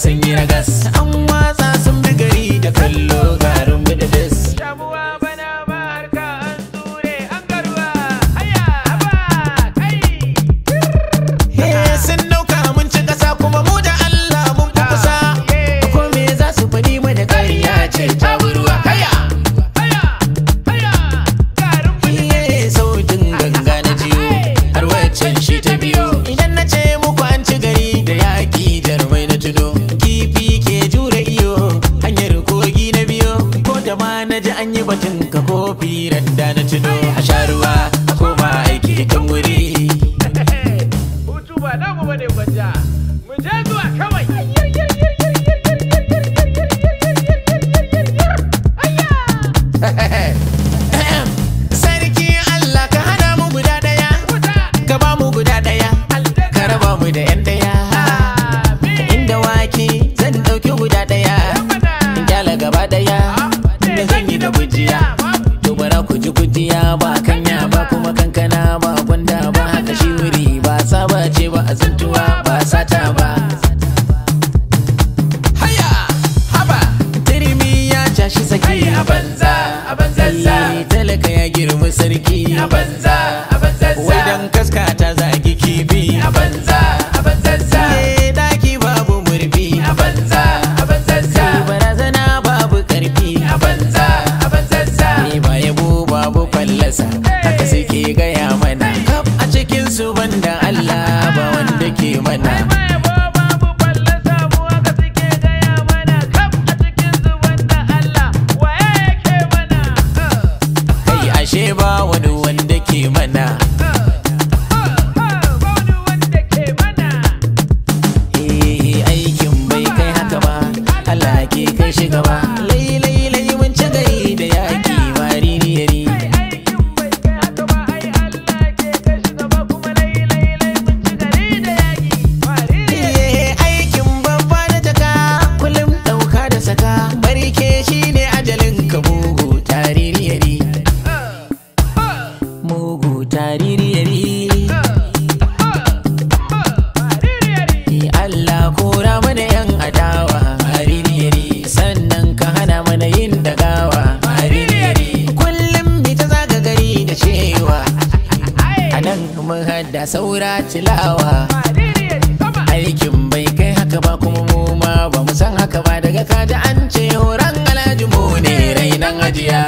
sun yi ragas. An watsa sun bi gari da kallo garin bididis. Shamuwa bana ba harka an tsure an garuwa. Haya haba kai. Sun dauka mun ci kasa kuma mu da Allah mun fi kusa. Ko me za su faɗi mana ƙarya ce ta ruwa. Haya garin bididis. Sautin ganga na jiyo har waccan shi ta biyo. Idan na ce muku an ci gari da yaƙi jarumai na tuno. Kifi ke jure iyo hanyar kogi na biyo. Ko da ma na ji an yi batun ka kofi randa na tuno. A sha ruwa a koma aiki kan wuri. Hutu ba namu bane gwanja. Mu je zuwa kawai. Sarki Allah ka hana mu guda daya, ka ba mu guda daya, ka raba mu da yan daya. Inda wake zan dauki guda daya, in kyala gaba daya, da zan yi da gujiya. To bara ku ji gujiya ba kanya ba kuma kankana ba gwanda ba haka shi wuri ba saba ce ba azantuwa ba sata ba. Haya haba turmi ya cashi saki A banza za. talaka ya girma sarki A banza za. wai dan kaska ta zagi kifi A banza za. daki babu murfi A banza za. barazana babu karfi A banza za. ba yabo babu fallasa haka suke gaya mana kaf a cikin su banda Allah ba wanda ke mana kai ashe ba wani wanda ke mana aikin bai kai haka ba Allah ke kai shi gaba lai mun ci gari da yaki maririyari aikin babba da jaka kullum dauka da saka barke shine ajalin ka mugu taririyari mugu taririyari Allah kora mana yan adawa maririyari sannan ka hana mana yin dagawa maririyari kullum mi ta zaga gari da cewa anan mun hada saura tilawa aikin bai kai haka ba kuma mu ma ba mu san haka ba daga kaji an ce horon alhaji mu ne rainan ajiya